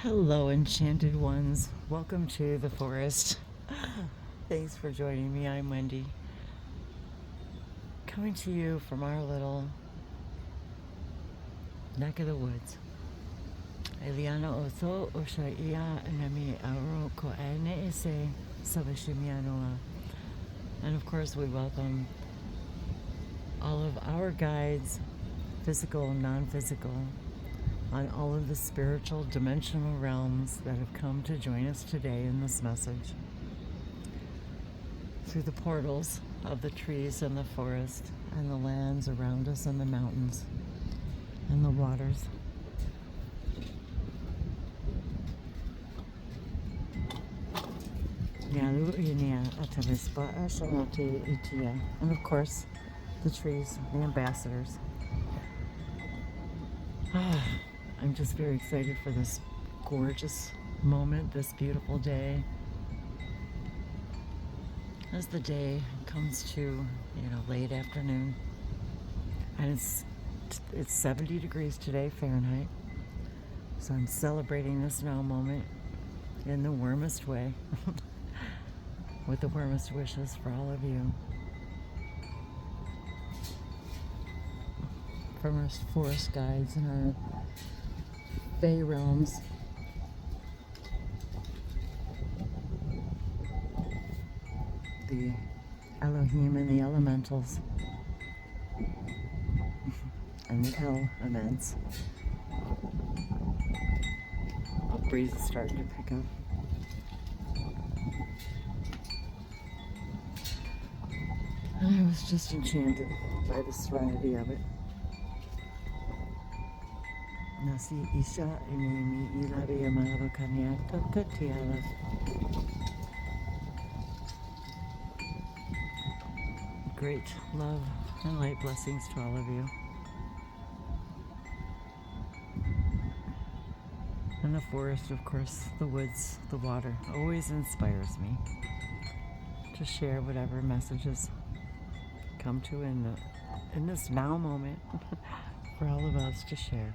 Hello, enchanted ones. Welcome to the forest. Thanks for joining me. I'm Wendy, coming to you from our little neck of the woods. Eliana oso oshaiya nami aro ko ane ese sabashimianoa. And of course, we welcome all of our guides, physical and non-physical, on all of the spiritual dimensional realms that have come to join us today in this message through the portals of the trees and the forest and the lands around us and the mountains and the waters. And of course, the trees, the ambassadors. I'm just very excited for this gorgeous moment, this beautiful day. As the day comes to, late afternoon, and it's 70 degrees today, Fahrenheit. So I'm celebrating this now moment in the warmest way, with the warmest wishes for all of you. From our forest guides and our Fae realms. The Elohim and the elementals. And the elements. The breeze is starting to pick up. And I was just enchanted by the serenity of it. Nasi Isha Inimi Ilabi Amalava Kanyata Katiala. Great love and light blessings to all of you. And the forest, of course, the woods, the water always inspires me to share whatever messages come to in this now moment for all of us to share.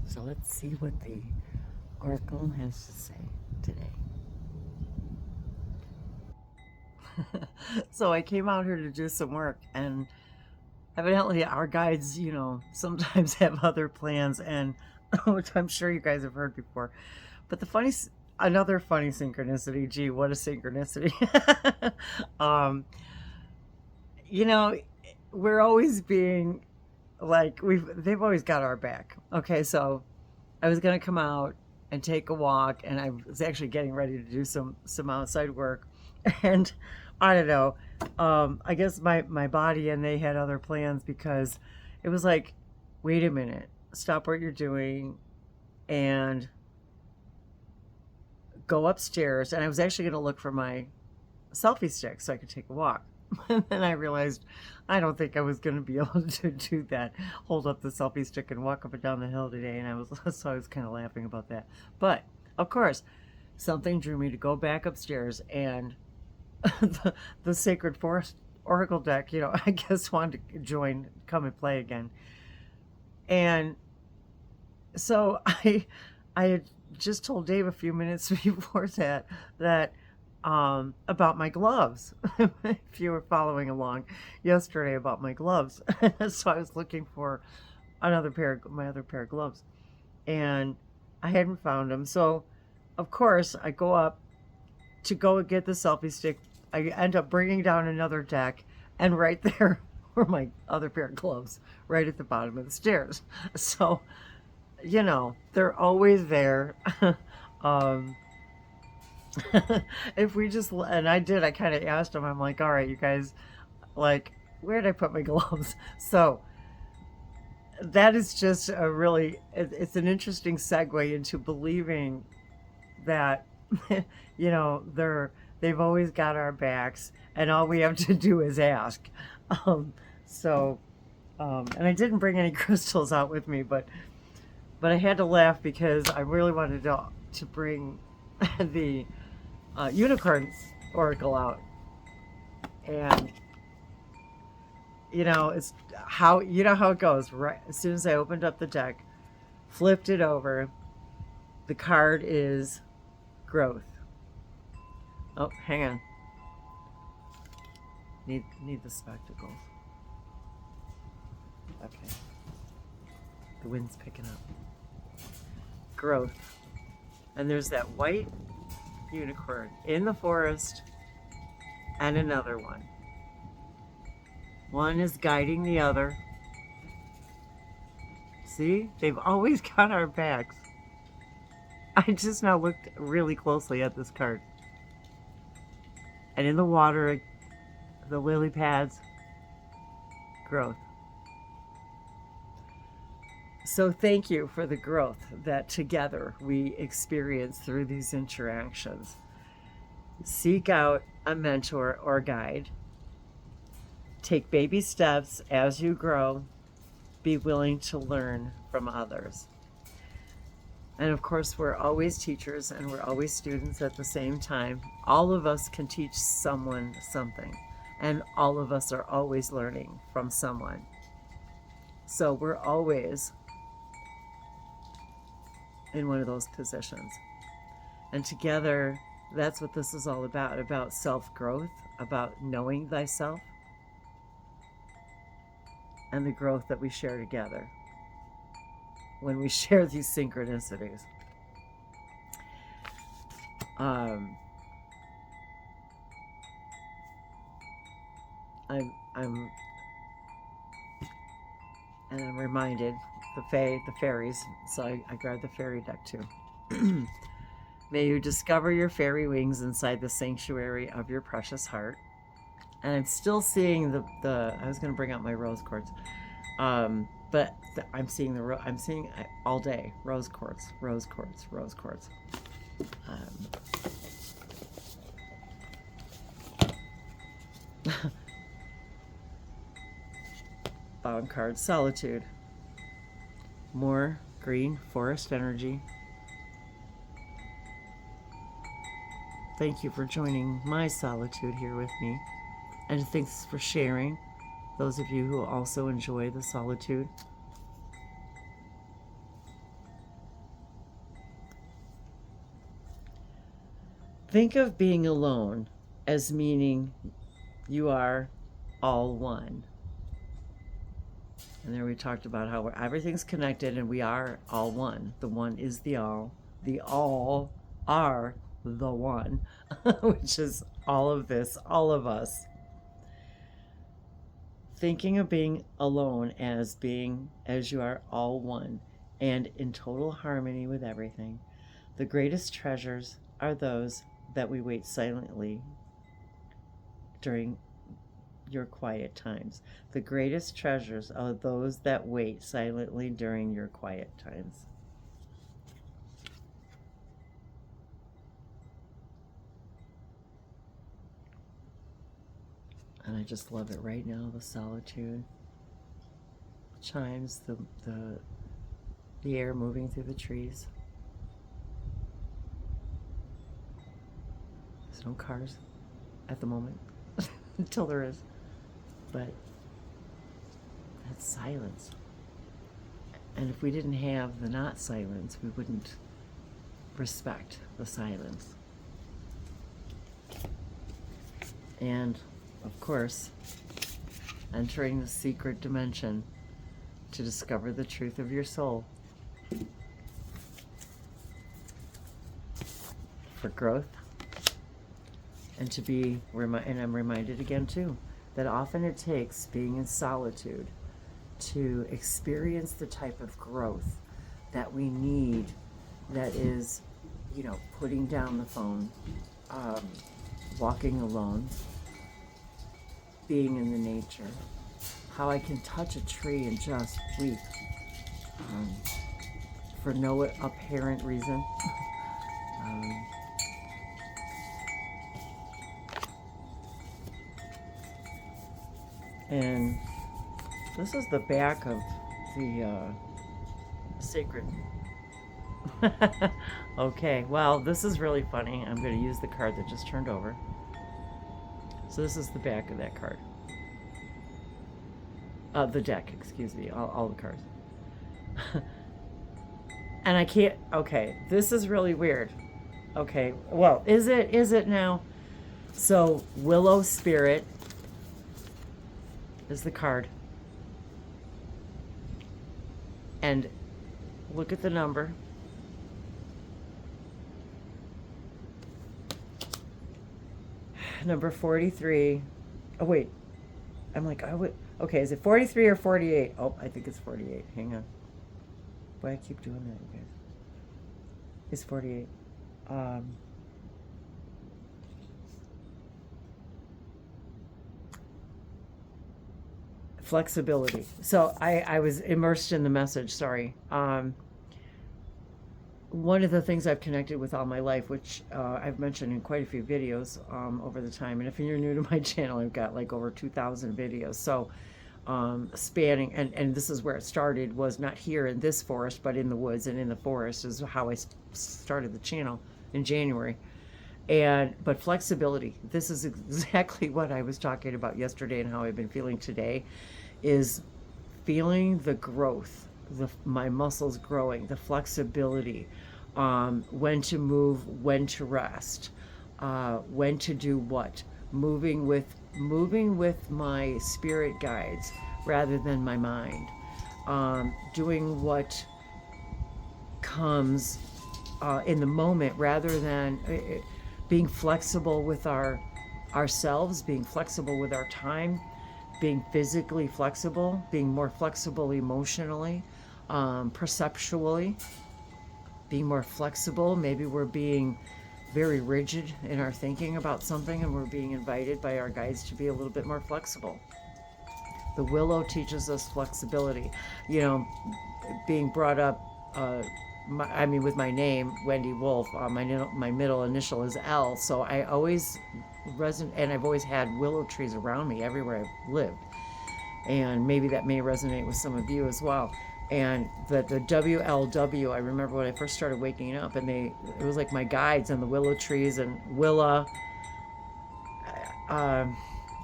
So let's see what the Oracle has to say today. So I came out here to do some work, and evidently our guides, sometimes have other plans, and which I'm sure you guys have heard before. But another funny synchronicity. Gee, what a synchronicity! We're always being like they've always got our back. Okay, so I was gonna come out and take a walk, and I was actually getting ready to do some outside work, and I don't know, I guess my body and they had other plans, because it was like, wait a minute, stop what you're doing and go upstairs. And I was actually gonna look for my selfie stick so I could take a walk. And then I realized I don't think I was going to be able to do that, hold up the selfie stick and walk up and down the hill today. And I was kind of laughing about that. But of course, something drew me to go back upstairs, and the Sacred Forest Oracle deck, I guess wanted to come and play again. And so I had just told Dave a few minutes before that about my gloves. If you were following along yesterday about my gloves. So I was looking for my other pair of gloves, and I hadn't found them. So of course I go up to go get the selfie stick. I end up bringing down another deck, and right there were my other pair of gloves, right at the bottom of the stairs. So they're always there. If we just, and I kind of asked them, I'm like, all right, you guys, like, where did I put my gloves? So that is just it's an interesting segue into believing that, they They've always got our backs, and all we have to do is ask. Um, and I didn't bring any crystals out with me, but I had to laugh because I really wanted to bring the Unicorn Oracle out. And it's how how it goes. Right as soon as I opened up the deck, flipped it over, the card is growth. Oh, hang on. Need the spectacles. Okay. The wind's picking up. Growth. And there's that white unicorn in the forest and another one. One is guiding the other. See? They've always got our backs. I just now looked really closely at this card. And in the water, the lily pads, growth. So thank you for the growth that together we experience through these interactions. Seek out a mentor or guide. Take baby steps as you grow. Be willing to learn from others. And of course, we're always teachers and we're always students at the same time. All of us can teach someone something, and all of us are always learning from someone. So we're always in one of those positions. And together, that's what this is all about self-growth, about knowing thyself, and the growth that we share together when we share these synchronicities. I'm reminded the fairies, so I grabbed the fairy deck too. May you discover your fairy wings inside the sanctuary of your precious heart. And I'm still seeing I was going to bring out my rose quartz, but I'm seeing all day rose quartz. Bottom card, solitude. More green forest energy. Thank you for joining my solitude here with me. And thanks for sharing, those of you who also enjoy the solitude. Think of being alone as meaning you are all one. And there we talked about how everything's connected and we are all one. The one is the all. The all are the one, which is all of this, all of us. Thinking of being alone as you are all one and in total harmony with everything. The greatest treasures are those that we wait silently during your quiet times. The greatest treasures are those that wait silently during your quiet times. And I just love it right now, the solitude. Chimes, the air moving through the trees. There's no cars at the moment, until there is. But that's silence. And if we didn't have the not silence, we wouldn't respect the silence. And of course, entering the secret dimension to discover the truth of your soul. For growth. And and I'm reminded again too, that often it takes being in solitude to experience the type of growth that we need, that is, putting down the phone, walking alone, being in the nature, how I can touch a tree and just weep for no apparent reason. And this is the back of the sacred. Okay, well, this is really funny. I'm going to use the card that just turned over. So this is the back of that card. The deck, excuse me, all the cards. And I can't, okay, this is really weird. Okay, well, is it now? So, Willow Spirit is the card. And look at the number. Number 43. Oh, wait. I'm like, okay, is it 43 or 48? Oh, I think it's 48. Hang on. Why I keep doing that, you guys? It's 48. Flexibility. So I was immersed in the message, sorry. One of the things I've connected with all my life, which I've mentioned in quite a few videos over the time, and if you're new to my channel, I've got like over 2,000 videos. So spanning, and this is where it started, was not here in this forest, but in the woods and in the forest is how I started the channel in January. But flexibility, this is exactly what I was talking about yesterday and how I've been feeling today, is feeling the growth, my muscles growing, the flexibility, when to move, when to rest, when to do what, moving with my spirit guides rather than my mind, doing what comes in the moment rather than being flexible with ourselves, being flexible with our time, being physically flexible, being more flexible emotionally, perceptually, being more flexible. Maybe we're being very rigid in our thinking about something, and we're being invited by our guides to be a little bit more flexible. The willow teaches us flexibility. You know, being brought up, with my name, Wendy Wolf, my middle initial is L, so I always resonate, and I've always had willow trees around me everywhere I've lived. And maybe that may resonate with some of you as well. And the WLW, I remember when I first started waking up, and it was like my guides and the willow trees, and Willa,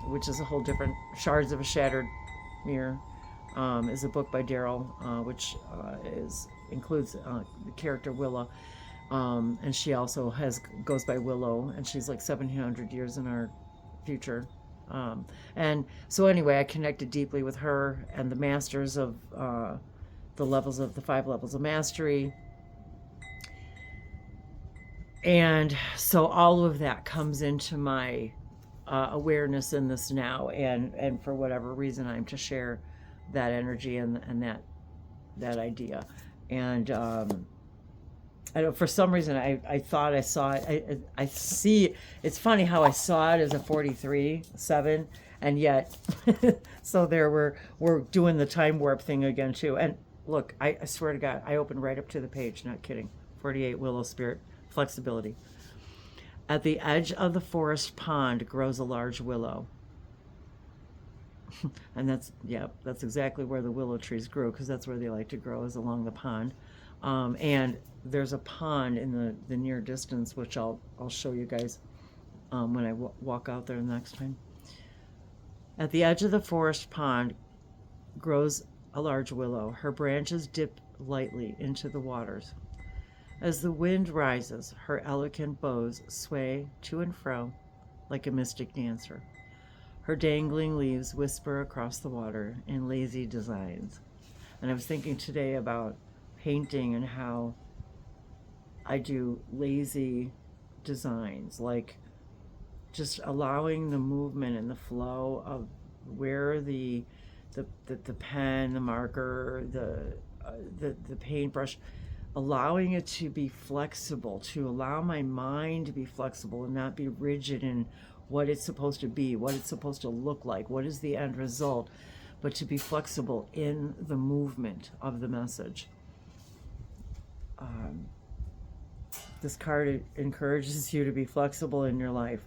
which is a whole different, Shards of a Shattered Mirror, is a book by Daryl, which includes the character Willa, and she also goes by Willow, and she's like 700 years in our future. And so anyway, I connected deeply with her and the masters of the 5 levels of mastery. And so all of that comes into my awareness in this now, and for whatever reason, I'm to share that energy and that idea. And I don't, for some reason, I thought I saw it. I see, it's funny how I saw it as a 43/7, and yet, so we're doing the time warp thing again too. And look, I swear to God, I opened right up to the page, not kidding. 48, Willow Spirit, flexibility. At the edge of the forest pond grows a large willow. And that's exactly where the willow trees grew, because that's where they like to grow, is along the pond. And there's a pond in the near distance, which I'll show you guys when I walk out there next time. At the edge of the forest pond grows a large willow. Her branches dip lightly into the waters. As the wind rises, her elegant boughs sway to and fro like a mystic dancer. Her dangling leaves whisper across the water in lazy designs. And I was thinking today about painting and how I do lazy designs, like just allowing the movement and the flow of where the pen, the marker, the paintbrush, allowing it to be flexible, to allow my mind to be flexible and not be rigid in what it's supposed to be, what it's supposed to look like, what is the end result, but to be flexible in the movement of the message. This card encourages you to be flexible in your life.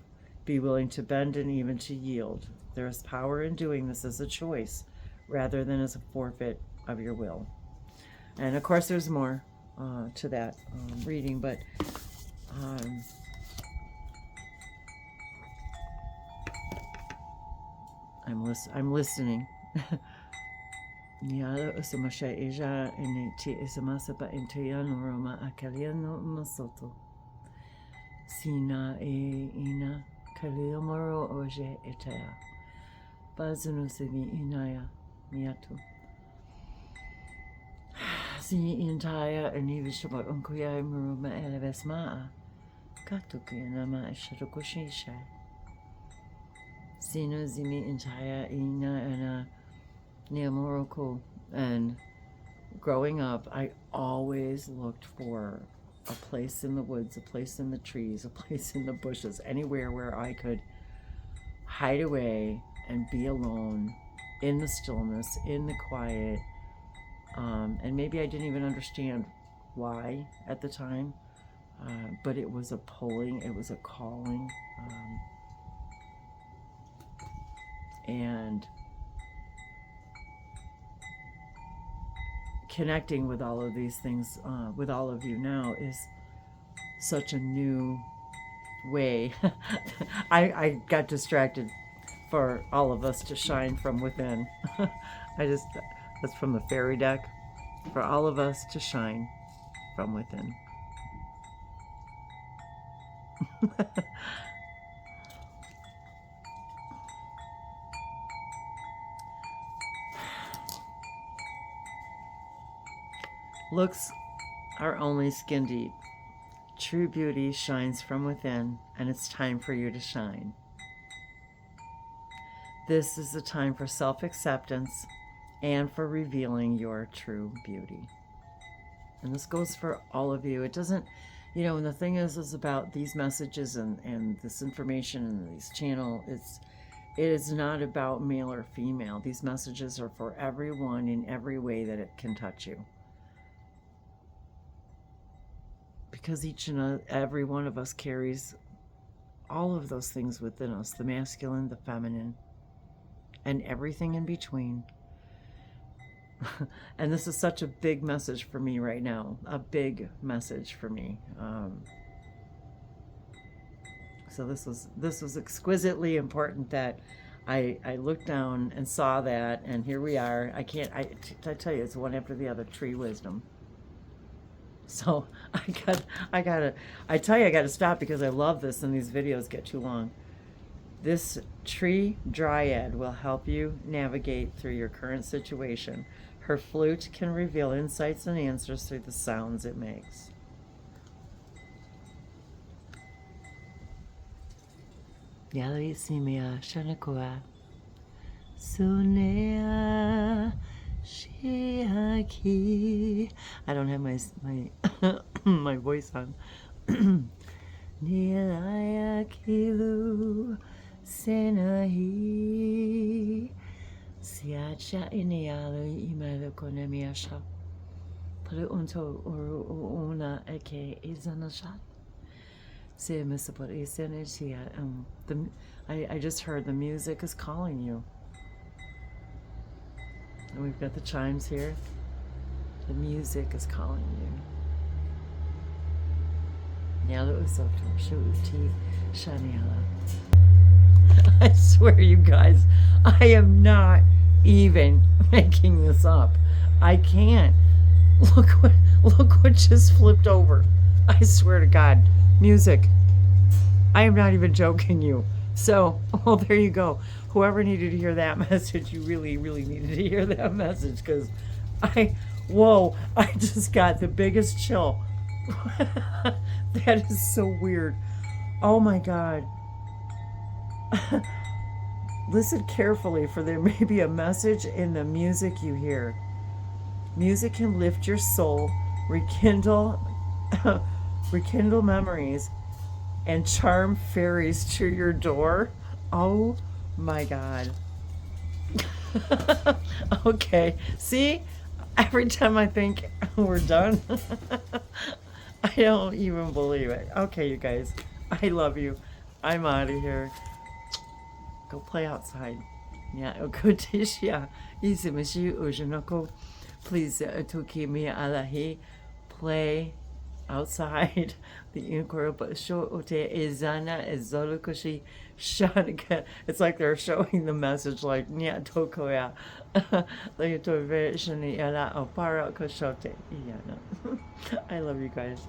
Be willing to bend and even to yield. There is power in doing this as a choice rather than as a forfeit of your will. And of course there's more to that reading, but I'm listening. Niala usamasha eja eneti isamasapa inteyano roma akaliano masoto. Sina e ina kaliomoro oje etaya. Bazunu sevi inaya miatu. Si intaya anivishabat unkuya muruma elevesmaa. Katuki nama shatukushisha. Sino zimi intaya ina ana neamoroko. And growing up, I always looked for a place in the woods, a place in the trees, a place in the bushes, anywhere where I could hide away and be alone in the stillness, in the quiet. And maybe I didn't even understand why at the time, but it was a pulling, it was a calling. And connecting with all of these things, with all of you now, is such a new way. I got distracted. For all of us to shine from within. That's from the fairy deck. For all of us to shine from within. Looks are only skin deep. True beauty shines from within, and it's time for you to shine. This is the time for self-acceptance and for revealing your true beauty. And this goes for all of you. It doesn't, and the thing is about these messages and this information and these channel, it is not about male or female. These messages are for everyone in every way that it can touch you. Because each and every one of us carries all of those things within us, the masculine, the feminine, and everything in between. And this is such a big message for me right now, a big message for me. So this was exquisitely important that I looked down and saw that, and here we are. I tell you, it's one after the other. Tree wisdom. So I gotta stop because I love this and these videos get too long. This tree dryad will help you navigate through your current situation. Her flute can reveal insights and answers through the sounds it makes. Yalisimia Shanakua Sunea Shiaki. I don't have my my voice on. Nilayakilu Senahi Siacha Inialu Imalo Konemiasha Paleunto Una Eke Izanashat. I just heard the music is calling you. And we've got the chimes here. The music is calling you. Now that was so Shaniala. I swear, you guys, I am not even making this up. I can't. Look what just flipped over. I swear to God. Music. I am not even joking you. So, well, there you go. Whoever needed to hear that message, you really, really needed to hear that message, because I just got the biggest chill. That is so weird. Oh my God. Listen carefully, for there may be a message in the music you hear. Music can lift your soul, rekindle memories, and charm fairies to your door. Oh my God. Okay, see, every time I think we're done, I don't even believe it. Okay, you guys, I love you. I'm out of here. Go play outside. Yeah, Okotishia. Isimishi Ujinoko. Please to keep me alahi. Play outside. The incorrigible show ote izana izolukoshi shanika. It's like they're showing the message like nya tokoya. I love you guys.